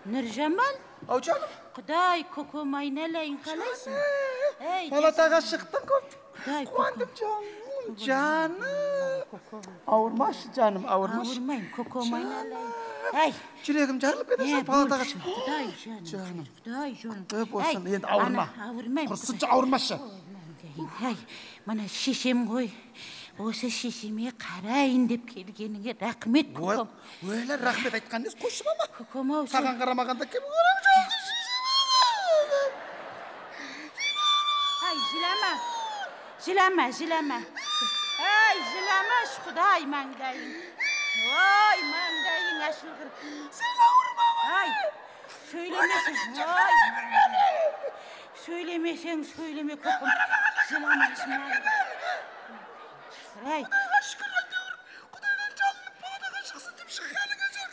Нұржамал? Ау жаным. Құдай, көкем айналайын қалайсың? Палатаға шықтың көп. Құдай, қуандым жаным. Жаным. Ауырмашы жаным, ауырмашы. Ауырмайым, көкем айналайын. Жүрегім жарылып кетесің палатаға шықтың. Құдай жаным. Құдай жаным. Болсын, енді ауырма. Ауырмайым. Құрсыншы ауырмашы. Мана шешем ғой. Осы шешеме қарайын деп келгеніңе рахмет, көкем. Өлі рахмет айтқан дес, қойшы мама. Көкем ау. Саған қарамағанда кем қарам жоқ. Жылама. Жылама, Құдай маңдайың. Ой, маңдайың ашылғыр. Сен ауырма. Сөйлемесең, көкем. Жылама. Құдайдан жалынып палатаға шықсын деп шыққаныңа жоқ.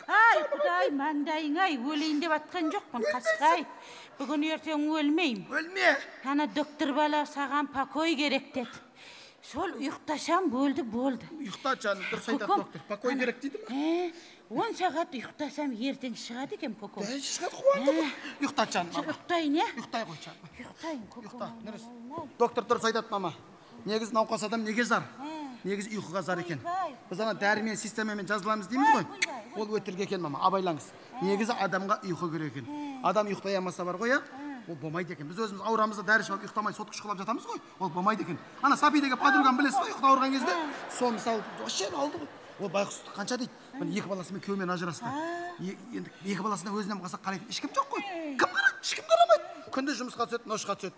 Құдай маңдайың, өлейін деп атқан жоқпын, қасқай. Бүгін ертең өлмеймін. Өлме. Ана доктор бала саған покой керек деді. Сол ұйықтасам болды. Ұйықта жаным, дұрыс айтады доктор. Покой керек дейді ма? 10 сағат ұйықтасам ертең шығады екен, көкем. Шығады, қуандым. Ұйықта жаным, мама. Ұйықтайын, Ұйықтай ғой жаным. Ұйықтайын, көкем. Доктор дұрыс айтады, мама. Негіз науқас адам неге зар? Негіз ұйқыға зар екен. Біз ана дәрімен, системамен жазыламыз дейміз ғой. Ол өтірік екен, мама, абайлаңыз. Негізі адамға ұйқы керек екен. Адам ұйықтай алмаса бар ғой, ол болмайды екен. Біз өзіміз аурамызда дәрі ішіп ұйықтамай сотқыш қылып жатамыз ғой. Ол болмайды екен. Ана Сапидегі подругам білесіз ба, ұйықта ауырған кезде? Сол мысалы, вообще алды ғой. Ол байқұс қанша дейді? Екі баласымен күйеуімен ажырасты. Енді екі баласына өзінен қалса қарайды. Ешкім жоқ қой. Кім қарайды? Ешкім қарамайды. Күнде жұмысқа түседі, ношқа түседі.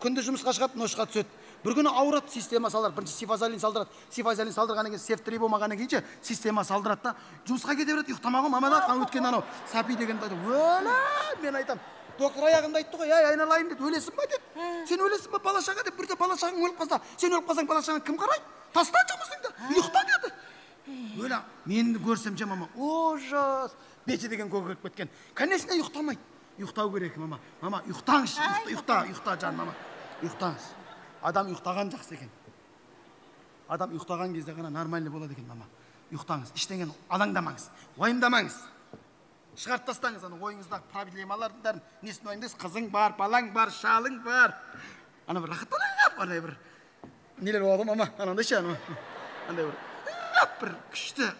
Күнде жұмысқа шығады, ношқа түседі. Бір күні ауырады, система салдырады. Бірінші сифазалин салдырады. Сифазалин салдырғаннан кейін сефтри болмағаннан кейін система салдырады да. Жұмысқа кете береді, ұйықтамаған мамада өткен анау Сапи дегенді айтты. Өлі, мен айтам. Доктор аяғында айтты ғой, айналайын деді, өлесің ба деді. Сен өлесің ба бала-шаға деп, бірде бала-шағаң өліп қалса, сен өліп қалсаң бала-шағаң кім қарайды? Таста жұмысыңды, ұйықта деді. Өлі, мені көрсем же мама, ожас, беті деген көгеріп кеткен. Конечно, ұйықтамайды. Ұйықтау керек, мама. Мама, ұйықтаңыз, ұйықта жан, мама. Ұйықтаңыз. Адам ұйықтаған жақсы екен. Адам ұйықтаған кезде ғана нормальный болады екен, мама. Ұйықтаңыз, ештеңені алаңдамаңыз, уайымдамаңыз. Шығарып тастаңыз ана ойыңыздағы проблемалардың бәрін. Несін ойыңдайсыз? Қызың бар, балаң бар, шалың бар. Ана бір рахаттанып, андай бір нелер болады, мама. Анандай ше, андай бір күшті.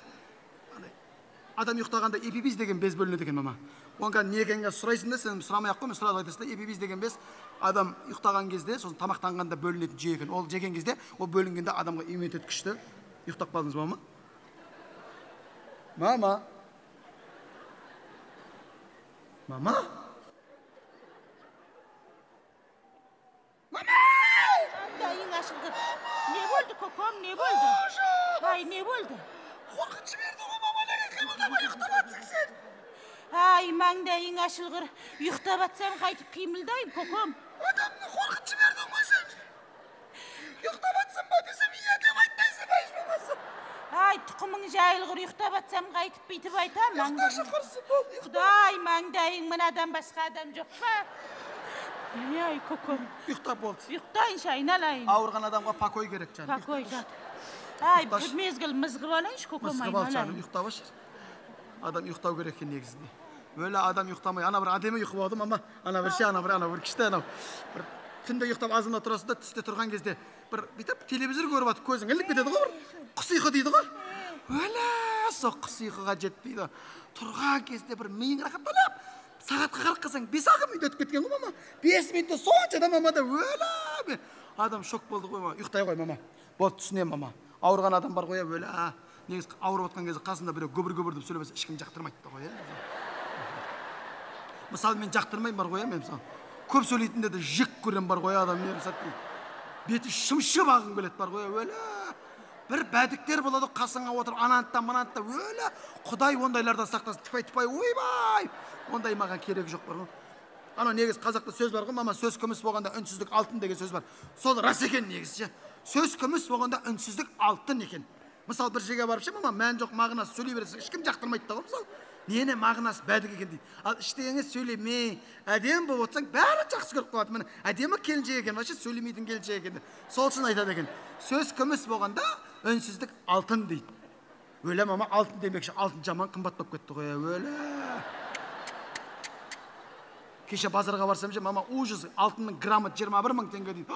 Адам ұйықтағанда эпибиз деген без бөлінеді екен, мама. Онға не екенге сұрайсың да, сен сұрамай-ақ қой, мен сұрап айтасың да, эпибиз деген без адам ұйықтаған кезде, сосын тамақтанғанда бөлінетін жүйе екен. Ол жеген кезде, ол бөлінгенде адамға иммунитет күшті. Ұйықтап қалдыңыз, мама? Мама? Мама? Мама! Маңдайың ашылды. Не болды, көкем, не болды? Не болды? Қорқыт жіберді ғой, мама, неге қимылдамай ұйықтап атсың сен? Маңдайың ашылғыр. Ұйықтап атсам қайтып қимылдайым, көкем. Адамны қорқыт жібердің ғой сен. Ұйықтап атсам ба десем, иә деп айтпайсың, болмаса. Тұқымың жайылғыр, ұйықтап атсам қайтып бүйтіп айтам. Ұйықташы құрсын бол, Құдай, маңдайың мынадан басқа адам жоқ па? Көкем. Ұйықтап болды. Ұйықтайыншы, айналайын. Ауырған адамға покой керек, жаным. Покой жат. Бір мезгіл мызғып алайыншы, көкем, айналайын. Мызғып ал, жаным, ұйықтап алшы. Адам ұйықтау керек екен негізінде. Өлі адам ұйықтамай, ана бір әдемі ұйқы болды, мама. Ана бір ше, ана бір күшті анау. Бір түнде ұйықтап азында тұрасың да, түсте тұрған кезде бір бүйтіп телевизор көріп атып көзің ілініп кетеді ғой, бір құс ұйқы дейді ғой. Өлі, сол құс ұйқыға жетпейді. Тұрған кезде бір миың рахаттанып, сағатқа қарап қалсаң 5-ақ минут өтіп кеткен ғой, мама. 5 минутта сонша да мамада өлі. Адам шок болды ғой, мама. Ұйықтай ғой, мама. Болды, түсінем, мама. Ауырған адам бар ғой, өлі. Негіз ауырып отқан кезде қасында біреу гүбір-гүбір деп сөйлемесе ешкім жақтырмайды да ғой. Мысалы, мен жақтырмайым бар ғой, мен мысалы. Көп сөйлейтінде де жек көрем бар ғой, адам не мысалы. Беті шымшы бағың келеді бар ғой, өлі. Бір бәдіктер болады, қасыңа отырып, анантта, өлі. Құдай ондайлардан сақтасын, тіпай, ойбай. Ондай маған керек жоқ бар ғой. Ана негіз қазақта сөз бар ғой, мама, сөз күміс болғанда үнсіздік алтын деген сөз бар. Сол рас екен негізі. Сөз күміс болғанда үнсіздік алтын екен. Мысалы, бір жерге барып ше, мама, мән жоқ мағынасы сөйлей бересің, ешкім жақтырмайды да ғой, мысалы. Нені мағынасы бәдік екен дейді. Ал іштегенге сөйлеме, әдемі болып отсаң, бәрі жақсы көріп қалады. Міне, әдемі келіншек екен, вообще сөйлемейтін келіншек екен. Сол үшін айтады екен. Сөз күміс болғанда үнсіздік алтын дейді. Өлі, мама, алтын демекші, алтын жаман қымбат болып кетті ғой, өлі. Кеше базарға барсам же, мама, ужас, алтынның граммы 21 мың теңге дейді.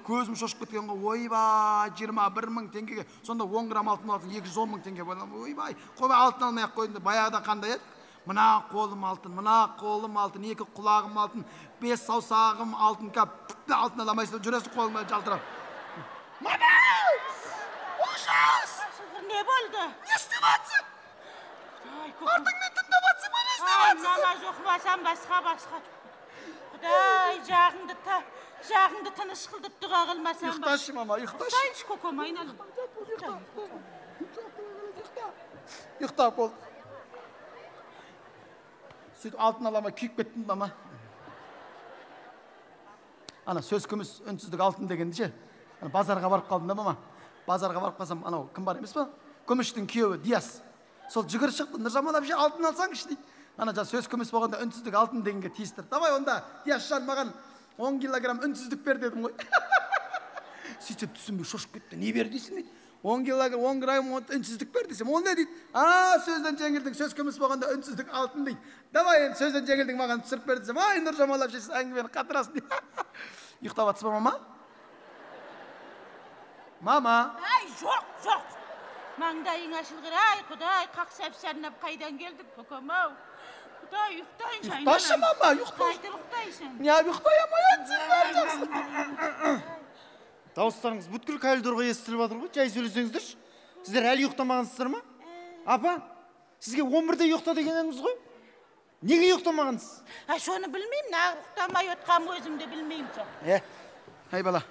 Көзім шошып кеткен ғой, ойбай, 21 мың теңгеге. Сонда 10 грамм алтын алатын 210 мың теңге болды. Ойбай, қойбай алтын алмай-ақ қойдым. Баяғыда қандай еді? Мына қолым алтын, 2 құлағым алтын, 5 саусағым алтын кап, алтын аламайсың, жүресің қолыңа жалтырап. Мама! Ужас! Не болды? Не істеватсың? Артыңмен тыңдап атсың ба, не істеватсың? Намаз оқымасам басқа. Құдай, жағыңды тыныш қылдып дұға қылмасам. Ұйықташы, мама, ұйықташы. Ұйықтайыншы, көкем, айналып. Ұйықта бол. Сөйтіп алтын алама күйіп кеттім, мама. Ана сөз күміс, үнсіздік алтын дегенді ше. Базарға барып қалдым да, мама. Базарға барып қалсам, анау кім бар емес па? Күміштің күйеуі Диас. Сол жүгір шықты, Нұржамал әпше алтын алсаңшы дейді. Ана сөз күміс болғанда үнсіздік алтын дегенге тиістір. Давай онда, Диасжан маған 10 килограмм үнсіздік бер дедім ғой. Сөйтсем түсінбей шошып кетті. Не бер дейсің дейді. 10 килограмм, 10 грамм үнсіздік бер десем. Ол не дейді? Сөзден жеңілдің, сөз күміс болғанда үнсіздік алтын дейді. Давай енді сөзден жеңілдің маған түсіріп бер десем. Ай, Нұржамал әпше сіз әңгімені қатырасың дейді. Ұйықтап атсыз ба, мама? Мама? Ай, жоқ. Маңдайың ашылғыр, ай, Құдай, қақ сәпсәрініп қайдан келдік, көкем-ау. Құдай, ұйықтайыншы, айналам. Ұйықташы, мама, ұйықташы. Қайтып ұйықтайсың. Не, ұйықтай алмайатсың. Дауыстарыңыз бүткіл коридорға естіліп жатыр ғой, жай сөйлесеңіздерші. Сіздер әлі ұйықтамағансыздар ма? Апа, сізге 11-де ұйықта дегеніміз ғой. Неге ұйықтамағансыз? Соны білмеймін, ұйықтамай отқам өзімді білмеймін сол. Ай бала.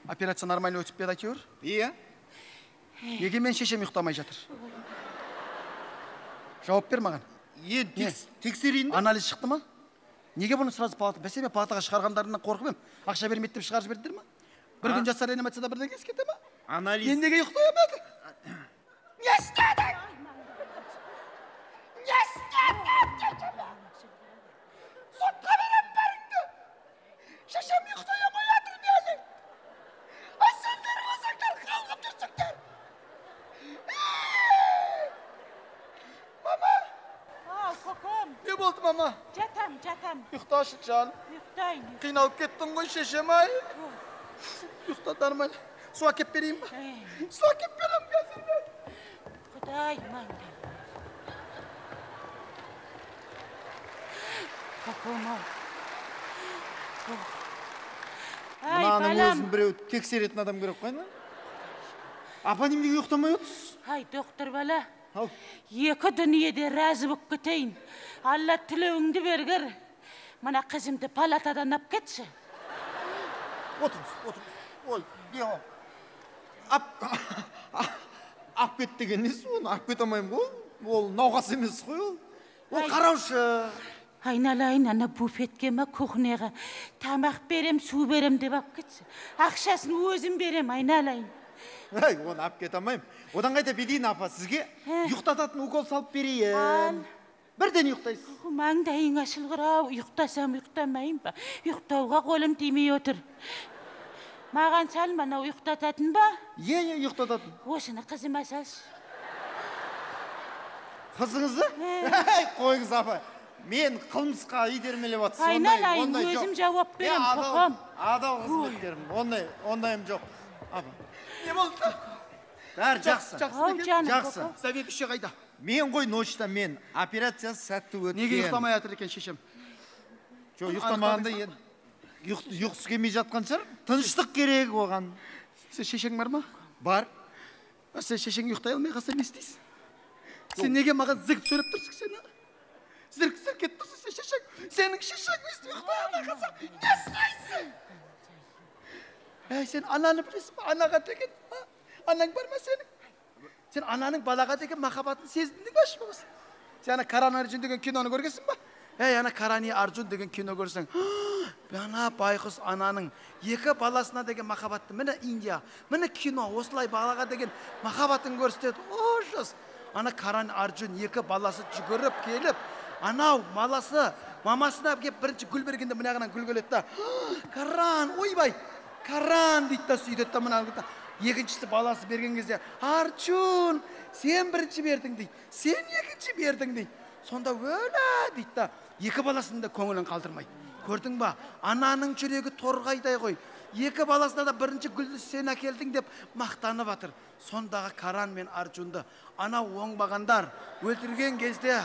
Операция нормально өтіп беді әйтеуір? Иә. Неге мен шешем ұйықтамай жатыр? Жауап бер маған. Тексерейін бе? Анализ шықты ма? Неге бұны сразу палата? Бәсе мен палатаға шығарғандарынан қорқып ем. Ақша бермейді деп шығарып жібердіңдер ма? Бір күн жатса реанимацияда бірдеңе ескете ма? Анализ. Мен неге ұйықтай алмадым? Не істедің? Не істедің? Сотқа берем бәріңді. Шешем ұйықтай алмай жатыр мені. Сендер қасаңдар қалғып жүрсіңдер. Мама. Көкем. Не болды, мама? Жатам. Ұйықташы, жан. Ұйықтайын. Қиналып кеттің ғой, шешем ай. Ұйықта нормально. Су әкеп берейін ба? Су әкеп берем қазір. Құдай, маңдай. Көкем-ау. Мынаның өзін біреу тексеретін адам керек қой, ма? Апа, неменеге ұйықтамай отырсыз? Ай, доктор бала. Екі дүниеде разы болып кетейін. Алла тілеуіңді бергір. Мына қызымды палатадан ап кетші. Отырыңыз. Ой, беғам. Ап кет деген несі оны? Ап кет алмайым ғой? Ол науқас емес қой ол. Ол қараушы. Айналайын, ана буфетке ма, кухняға тамақ берем, су берем деп ап кетші. Ақшасын өзім берем, айналайын. Ай, оны ап кет алмайым. Одан қайта бедейін, апа, сізге ұйықтататын укол салып берейін. Бірден ұйықтайсыз. Маңдайың ашылғыр-ау, ұйықтасам ұйықтамайын ба? Ұйықтауға қолым тимей отыр. Маған сал, мана ұйықтататын ба? Ұйықтататын. Осыны қызыма салшы. Қызыңызды? Қойыңыз, апа. Мен қылмысқа итермелеп атсыз. Айналайын, өзім жауап берем, қоқым. Адал қызметтерім, ондайым жоқ. Апа. Не болды? Бәрі жақсы. Жақсы. Совет қайда? Мен ғой ночта, мен операция сәтті өткен. Неге ұйықтамай жатыр екен шешем? Ұйықтамағанда енді ұйқысы келмей жатқан шығар. Тыныштық керек оған. Сен шешең бар ма? Бар. Сен шешең ұйықтай алмай қалса не істейсің? Сен неге маған зірк сөйлеп тұрсың сен? Зірк ет тұрсың сен шешең. Сенің шешең өстіп ұйықтай алмай қалса не істейсің? Сен ананы білесің ба? Анаға деген, анаң бар ма сенің? Сен ананың балаға деген махаббатын сездің ба болмаса? Сен ана Карани Арджун деген киноны көргенсің ба? Ана Карани Арджун деген кино көрсең, ана байқұс ананың екі баласына деген махаббатты, міне Индия, міне кино, осылай балаға деген махаббатын көрсетеді. Ужас. Ана Карани Арджун екі баласы жүгіріп келіп, анау баласы мамасына келіп бірінші гүл бергенде мынағынан гүл келеді да. Каран, ойбай, Каран дейді да сөйтеді да мына. Екіншісі баласы берген кезде, Арджун, сен бірінші бердің дейді, сен екінші бердің дейді. сонда өлә дейді да, екі баласының да көңілін қалдырмайды. Көрдің ба, ананың жүрегі торғайдай ғой. Екі баласына да бірінші гүлді сен әкелдің деп мақтанып жатыр. Сондағы Каран мен Арджунды ана оңбағандар өлтірген кезде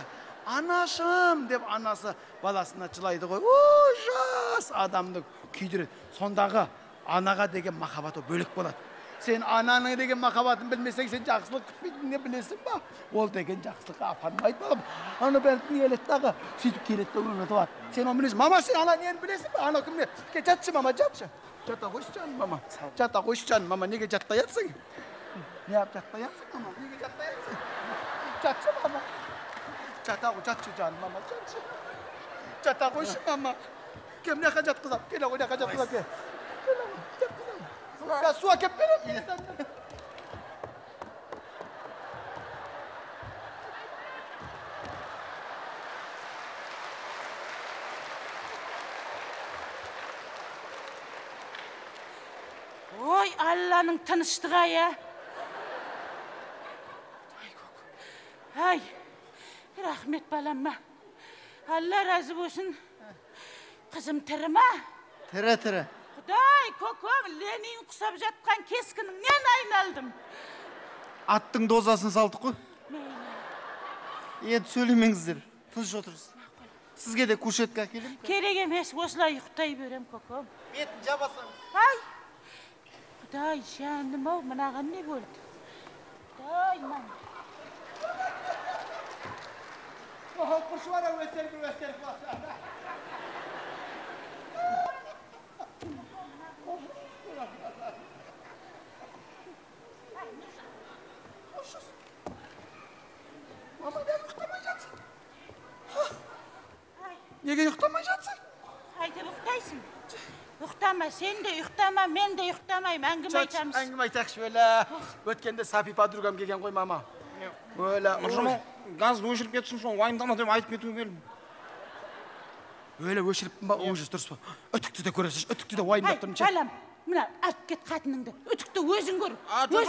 анашым деп анасы баласына жылайды ғой. Ужас адамды күйдіреді. Сондағы анаға деген махаббаты бөлек болады. Сен ананың деген махаббатын білмесең, сен жақсылық күтпейтін не білесің ба? Ол деген жақсылыққа апармайды балам. Ана бәрін елет дағы, сөйтіп келет те өмірді бар. Сен оны білесің. Мама, сен ана нені білесің ба? Ана кімне? Ке, жатшы, мама, жатшы. Жата қойшы жаным, мама. Жата қойшы жаным, мама. Неге жаттай жатсың? Не ап жаттай жатсың, мама? Неге жаттай жатсың? Жатшы, мама. Жата қой, жатшы жаным, мама, жатшы. Жата қойшы, мама. Кем не қажат қызап? Келе ғой, не қажат қызап? Келе ғой, жатқызам. Су әкеп берем. Ой, Алланың тыныштығы ая. Ай, рахмет баламма. Алла разы болсын. Қызым тірі ма? Тірі. Құдай, көкем, Ленин құсап жатқан кескініңнен айналдым. Аттың дозасын салдық қой. Енді сөйлемеңіздер. Тыныш отырыңыз. Сізге де кушетка әкелем. Керек емес, осылай ұйықтай берем, көкем. Бетін жабасам. Ай! Құдай, жаным ау, мынаған не болды? Құдай, мам. Құшы бар ау, өстеріп баса. Мама, неге ұйықтамай жатсың? Неге ұйықтамай жатсың? Қайтып ұйықтайсың? Ұйықтама, сен де ұйықтама, мен де ұйықтамайым, әңгіме айтамыз. Әңгіме айтақшы, өлі. Өткенде Сапи подругам келген ғой, мама. Өлі. Нұржамал, газды өшіріп кетсін, соң уайымдама деп айтып кетуге келдім. Өлі өшіріппін ба, ужас дұрыс па? Үтікті де көресіз, үтікті де уайымдап тұрмын. Балам, мына алып кет қатыныңды, үтікті өзің көр. Апа,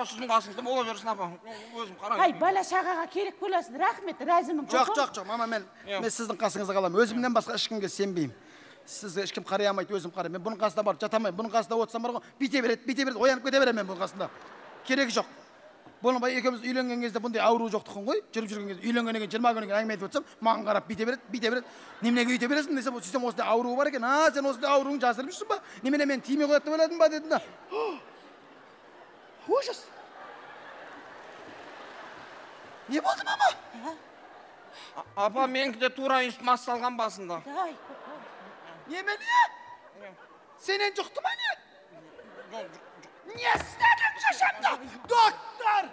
сіздің қасыңызда бола берсін, апа. Өзім қараймын. Ай, бала шағаға керек боласың, рахмет, разымын. Жоқ, мама, мен сіздің қасыңызда қаламын. Өзімнен басқа ешкімге сенбеймін. Сізге ешкім қарай алмайды, өзім қараймын. Мен бұның қасында барып жатамайым. Бұның қасында отырсам бар ғой, бите береді, оянып кете беремін мен бұның қасында. Керегі жоқ. Болынбай екеуміз үйленген кезде бұндай ауру жоқтықын ғой. Жүріп жүрген кезде үйленгеннен кейін 20 күннен кейін әңгіме айтып отырсам, маған қарап бите береді. Неменеге үйте бересің десем, сөйтсем осындай ауруы бар екен. Сен осындай ауруыңды жасырып жүрсің ба? Немене мен тимей қояды деп ойладың ба дедім да. Ужас. Не болды, мама? Апа, менікі де тура үст мас салған басында. Немене? Сенен жұқты ма не? Не істедің шашамда? Доктор!